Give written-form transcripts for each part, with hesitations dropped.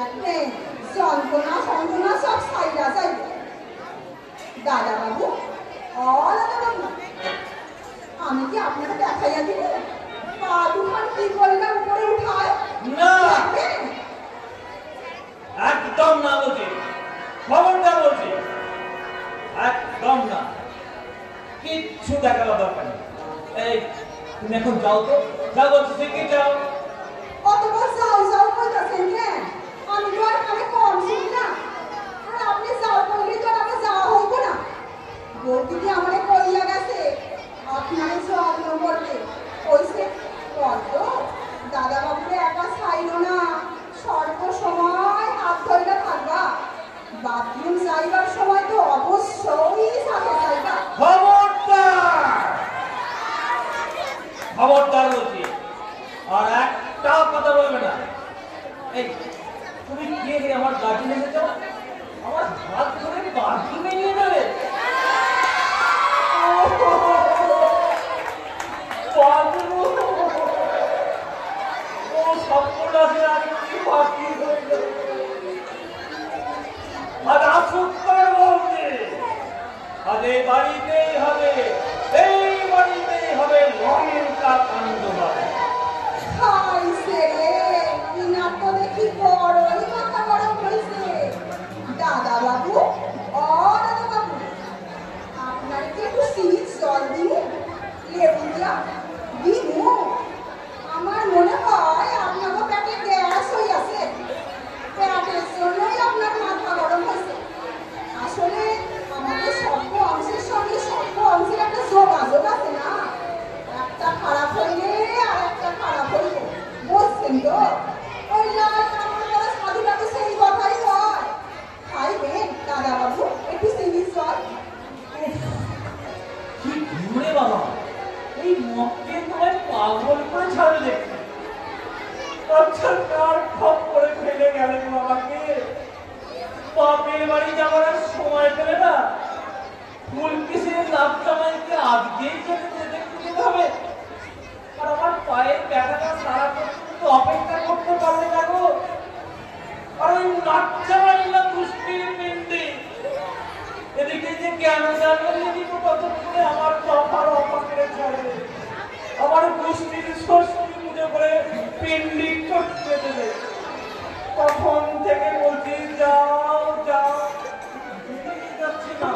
দেখলেন যন্ত্রণা যন্ত্রণা সব সাইডা যাইবে। দাদা বাবু, দাদা বাবু, আমি কি আপনাকে দেখাইয়া দিব পা দুখান কি করলে উপরে উঠায়? না, একদম না বলছি, খবরটা বলছি, একদম না, কিচ্ছু দেখাবার দরকার নেই। এই তুমি এখন যাও তো, যা বলছি শিখে যাও। অতবার যাও যাও কইতাছেন কেন? আমি তো আর কানে কম শুনি না, আর আপনি যাও বললেই তো আমার যাওয়া হইব না। বৌদিদি আমারে কইয়া গেছে আপনারে যত্ন করতে, কইছে কত দাদা বাবুরে একা ছাইলো না, সর্ব সময় হাত ধরে থাকবা, বাথরুম যাইবার সময় তো অবশ্যই সাথে যাইবা। খবরদার, খবরদার বলছি, আর একটাও কথা বলবে না। এই তুমি কে রে আমার গাড়ি নিয়ে যাও, আমার হাত ধরে বাথরুমে নিয়ে যাবে? ও সপ্তরাশি আগে কি বাকি হইল, আজ আসুত্তর বলছে, আজ এই বাড়িতেই হবে, এই বাড়িতেই হবে লঙ্কা কাণ্ড। খাইছে রে, ইনার তো দেখি বড়ই মাথা গরম হয়েছে। দাদা বাবু, দাদা বাবু, আপনার কি একটু সিরিজ জল দিন, লেবু দিয়া দিমু? আমার মনে হয় আপনাকে পেটে গ্যাস হইয়াছে, পেটের জন্যই আপনার মাথা গরম হয়েছে। আসলে আমাদের সভ্য অংশের সঙ্গে সভ্য অংশের একটা যোগাযোগ আছে না, একটা খারাপ হইলে আর একটা খারাপ হইব, বুঝছেন তো? ওই লাল কাপড় পরা সাধুটা তো সেই কথাই হয়। খাইবেন দাদা বাবু একটু সিরিজ জল? কি ঘুরে বাবা, এই মক্কে তোমায় পাগল করে ছাড়বে দেখছি। আচ্ছা কার খপ করে ফেলে গেলেন বাবাকে, বাপের বাড়ি যাওয়ার আর সময় পেলে না, ফুলকিসের লাভ জামাইকে আজকেই যেতে হবে। আর আমার পায়ের ব্যথাটা সারা পর্যন্ত অপেক্ষা করতে পারলে না গো। আর ওই নাচ্চামাই না দুষ্টির পিণ্ডি, এদিকে যে কেন জানবেন এদিকে ততক্ষণে আমার কথার অপাকেরে ছাড়বে, আমার গোষ্ঠীর ষষ্ঠী পুজো করে পিণ্ডি চটকে দেবে। তখন থেকে বলছি যাও যাও, যাচ্ছি না।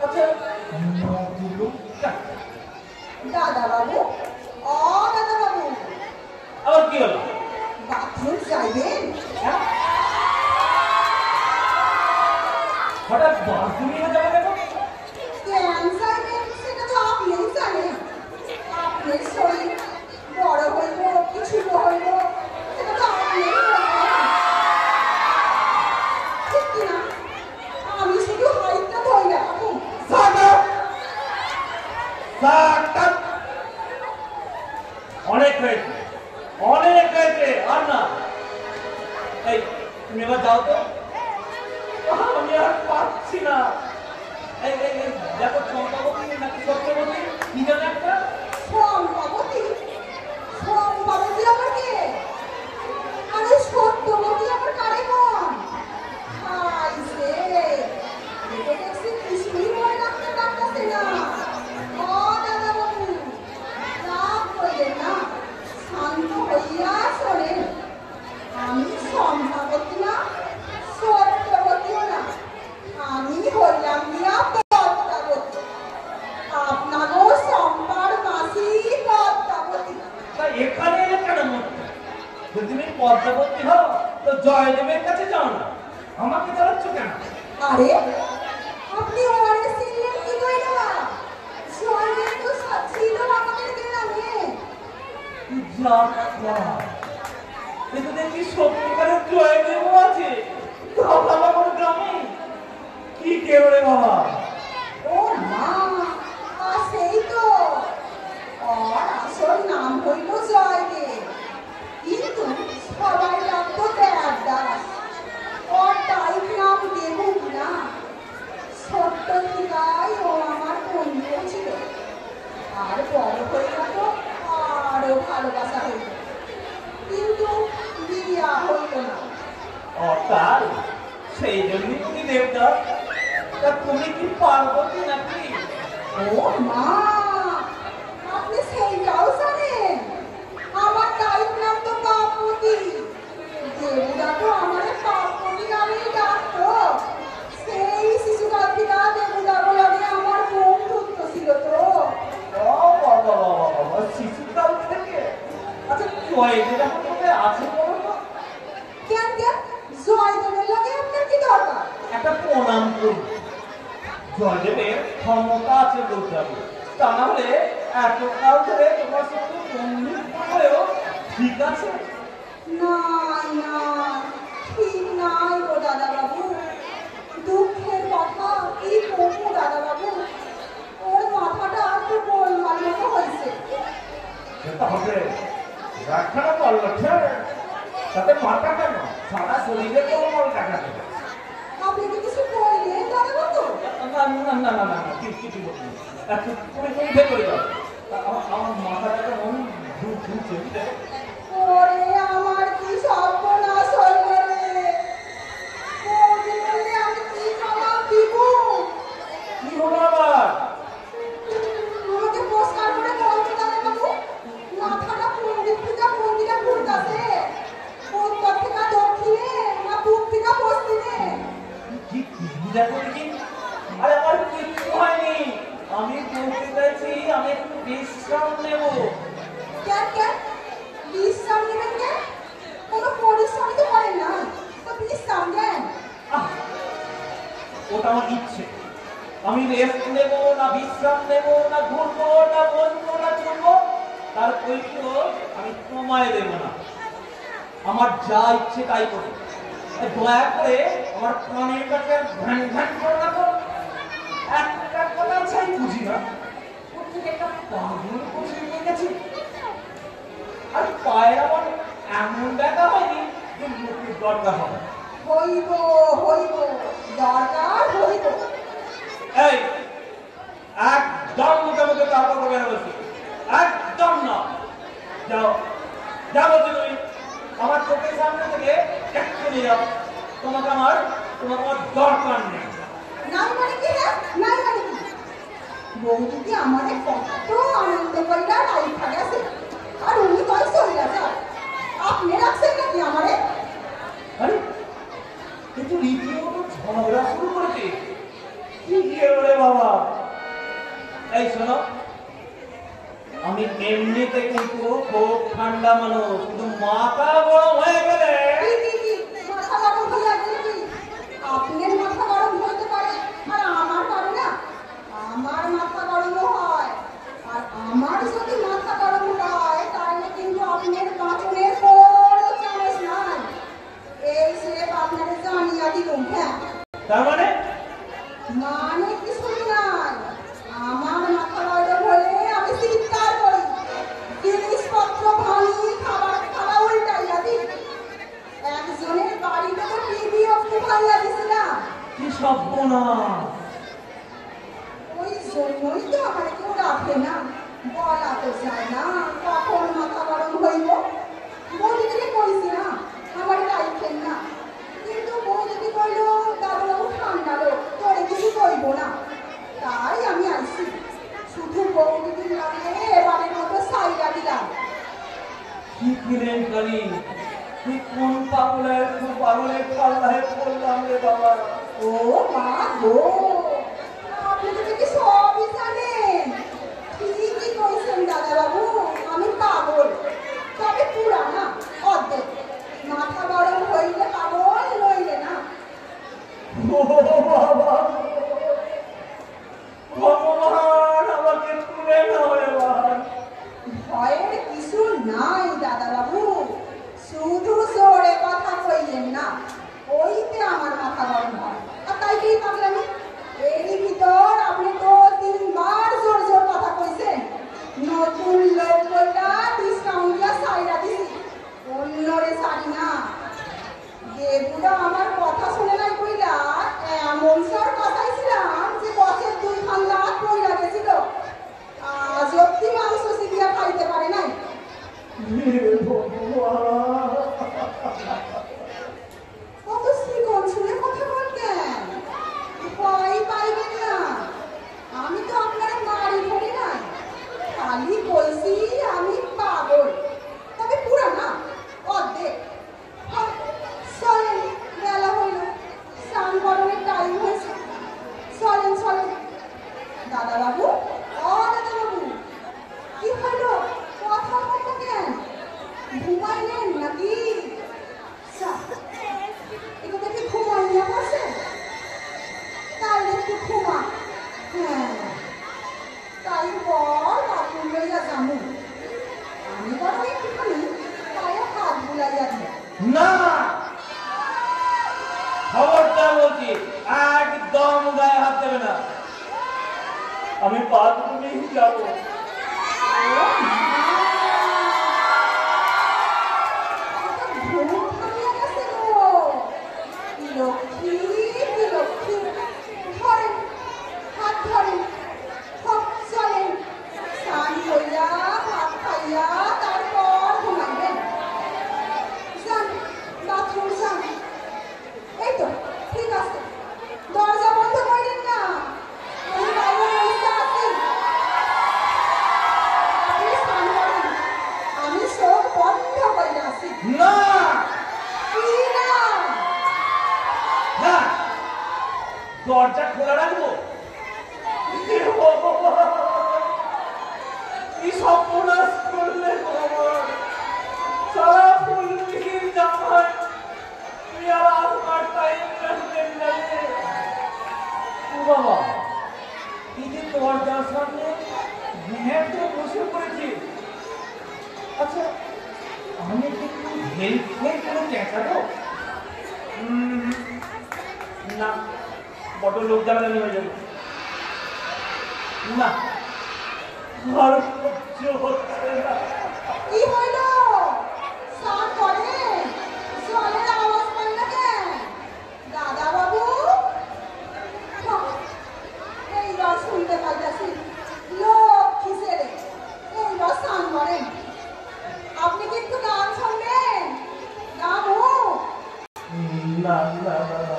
আচ্ছা দাদা বাবু, দাদা বাবু, আবার কি হলো? বাথরুম যাইবেন? হঠাৎ বাথরুমে যাবে কেন? কেন যাইবেন সেটা তো আপনিই জানেন। আপনার শরীর বড় হইব কি ছোট হইব সেটা তো আপনিই বলবেন, ঠিক কিনা? আমি শুধু হাইটটা ধরে রাখুন। অনেক হয়েছে, অনেক হয়েছে, আর না। এই তুমি এবার যাও তো, আমি আর পাচ্ছি না। এই দেখো চম্পাবতী নাকি সত্যবতী কি জানে একটা? সম্পাবতী? সম্পাবতী আবার কে? আরে সত্যবতী আবার কারে কন? খাইছে, এটা দেখছি কিছুই মনে রাখতে পারতেছে না। দাদা বাবু, রাগ করলেন না, শান্ত হইয়া শোনেন। আমি সম্পাবতী না, সত্যবতীও না, আমি হইলাম দিয়া পদ্মাবতী, আপনারও সম্পার মাসি পদ্মাবতী। এখানে কেন মরতে? যদি তুমি পদ্মাবতী হও তো জয়দেবের কাছে যাও না, আমাকে জ্বালাচ্ছ কেন? আরে আপনি ওনারে চিনলেন কি কইরা? জয়দেব তো ছিল আমাদের গ্রামে। কিন্তু দেখি সত্যিকারের জয়দেব আছে আমার গ্রামে। কি কেউ রে বাবা? ও মা, সেই তো ওর আসল নাম হইল জয়দেব, কিন্তু সবাই ডাকতো দেবদাস। ওর তারিখ নাম দেবু না। ছোট্ট থেকেই ও আমার বন্ধু ছিল, আর বড় হইয়া তো আরো ভালোবাসা হইল, কিন্তু বিয়া হইল না। তাই সেই জন্যই তুমি দেবতা। তা তুমি কি পার্বতী নাকি? ও মা, আপনি সেইটাও জানেন? আমার তারিখ নাম তো পার্বতী। দেবতা তো আমারে পার্বতী নামেই ডাকতো। সেই শিশুকাল থেকে দেবতা বলে আমার বন্ধুত্ব ছিল তো। ও বাবা বাবা বাবা, শিশুকাল থেকে? আচ্ছা জয়দেব এখন কোথায় আছে বলো তো? কেন কেন জয়দেবের লাগে আপনার কি দরকার? একটা প্রণাম করব। জয়দেবের ক্ষমতা আছে বলতে হবে, তা না হলে এতকাল ধরে তোমার সঙ্গে বন্ধুত্ব হয়েও ঠিক আছে? নাই নাই, ঠিক নাই গো দাদা বাবু। দুঃখের কথা কি কমু দাদা বাবু, ওর মাথাটা একটু গোলমাল মতো হয়েছে। সেটা হবে, রাখাটা পারলো তাতে মাথা কেন, সারা শরীরে গোলমাল দেখা দেবে। আপনি কি কিছু বললেন দাদা বাবু? না না না না না না, কিছু বলছি না। তুমি উঠে করে যাও, আমার মাথাটা কেমন ঘুরছে। ওরে আমার কি সর্বনাশ হইল রে। বৌদি বললে আমি কি জবাব দিব? কি হলো আবার? আমাকে পরিষ্কার করে বলতে দাদা বাবু, মাথাটা কোন দিক থেকে কোন দিকে ঘুরতেছে? উত্তর থেকে দক্ষিণে না পূব থেকে পশ্চিমে? কি দেখো দেখি। আরে আমার কিচ্ছু হয়নি, আমি বলতে চাইছি আমি একটু বিশ্রাম নেব। কেন কেন বিশ্রাম নেবেন? কেন কোনো পরিশ্রমই তো করেন না, তো বিশ্রাম দেন। ওটা আমার ইচ্ছে। আমি রেস্ট নেব না বিশ্রাম নেব না ঘুরবো না বসবো না চলবো, তার কৈফিয়ত আমি তোমায় দেব না। আমার যা ইচ্ছে তাই করি। দয়া করে আমার কানের কাছে ঘ্যান ঘ্যান করে রাখো। একটা কথা চাই বুঝি না, কোথেকে একটা পাগল বসে গেছি। আর পায়ের আমার এমন ব্যথা হয়নি যে লোকের দরকার হবে। হইব হইব, দরকার হইব। এই একদম মুখে মুখে তর্ক করবে না বলছি, একদম না। যাও যা বলছি তুমি আমার চোখের সামনে থেকে চলে যাও। তোমাকে আমার দরকার নেই। নাই মানে কি? হ্যাঁ নাই মানে কি? বৌদিকে আমাদের কত আনন্দ কইরা রাইখা গেছে, আর উনি কই চলে গেছে। আপনি রাখছেন নাকি আমারে? আরে কিন্তু রীতিমতো ঝগড়া শুরু করেছে। কি রে বাবা? এই শোনো, আমি এমনিতে কিন্তু খুব ঠান্ডা মানুষ, কিন্তু মাথা গরম হয়ে গেলে। মাথা গরম হয়ে গেলে কি? আপনার মাথা গরম হইতে পারে, আর আমার পারে না। আমার মাথা গরম হয়, আর আমার যদি মাথা গরম হয় তাহলে কিন্তু আপনার বাঁচনের কোনো চান্স নাই। এই সে আপনাকে জানিয়ে দিলুম। হ্যাঁ তার মানে মানে কিছু নাই। আমার মাথা গরম হলে আমি চিৎকার করি, জিনিসপত্র ভাঙি, খাবার খাওয়া উল্টাইয়া দিই। একজনের বাড়িতে তো টিভি অফ ভাঙিয়া দিছিলাম। কি সর্বনাশ! ওই জন্যই তো আমার কেউ রাখে না, বলা তো যায় না কখন মাথা গরম হইব। বৌদিকে কইছি না আমার রাইখেন না, কিন্তু বৌদিকে কইল দাদুবাবু ঠান্ডা লোক, তোরে কিছু কইব না। তাই আমি আইছি, শুধু বৌদিকে লাগে এবারের মতো সাইডা দিলাম। কি কেলেঙ্কারি! তুই কোন পাগলের পাল্লায় পড়লাম রে বাবা। ও মা গো, আপনি তো দেখি সবই জানেন। ঠিকই কইছেন দাদাবাবু, আমি পাগল, তবে পুরা না, অর্ধেক। মাথা গরম হইলে পাগল, নইলে না। ও বাবা, ভগবান আমাকে তুলে নাও এবার। ভয়ের কিছু নাই দাদাবাবু, শুধু জোরে কথা কইলেন না, ওইতে আমার মাথা গরম হয়। আর তাই কি পাগলামি? না, খবরদার বলছি, একদম গায়ে হাত দেবে না। আমি বাথরুমেই যাবো। লক্ষ্মী লক্ষ্মী ধরেন, হাত ধরেন, সব চলেন, স্নান কইয়া ভাত খাইয়া তারপর ঘুমাইবেন। যান, বাথরুম যান। এই তো ঠিক আছে, দরজা বন্ধ করেন না, আমি বাইরে বসে আছি। আপনি স্নান করেন, আমি চোখ বন্ধ করে আছি। না কি না? না, দরজা খোলা রাখবো? কি সর্বনাশ করলে আমার! সারা ফুলমিহির জামাই তুই আর আসবার টাইম রাখলেন না রে। ও বাবা, এই যে দরজার সামনে ভেঙে তো বসে পড়েছি। আচ্ছা, আমি একটু হেল্প করে চেঁচাবো? না, বড় লোক জ্বালানি হয়ে যাবে। না, আর সহ্য হচ্ছে না। কি হইল? স্নান করেন, জলের আওয়াজ পান না কেন? দাদা বাবু, এইবার শুনতে পাইতেছি লক্ষ্মী ছেলে, এইবার স্নান করেন। আপনি কি একটু গান শুনবেন? গাবো? না না না না।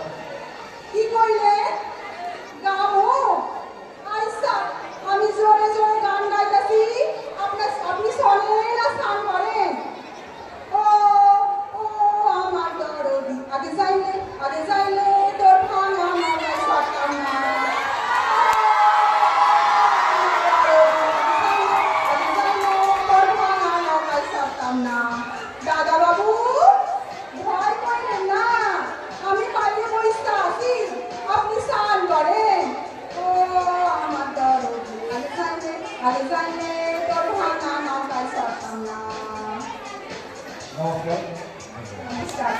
কি কইলে? গাবো? আচ্ছা, আমি জোরে জোরে গান গাইতেছি, আপনি শোনেন আর স্নান করেন। ও ও আমার দরদি, আগে যাইলে তোর ভাঙা মাথায় সরতাম না। আগে যাইলে তোর ভাঙা মাথায় সরতাম না। দাদা বাবু, ভয় করেন না, আমি বাইরে বসে আছি, আপনি স্নান করেন। ও আমার দরদি, আগে যাইলে তোর ভাঙা মাথায় সরতাম না। নমস্কার। নমস্কার।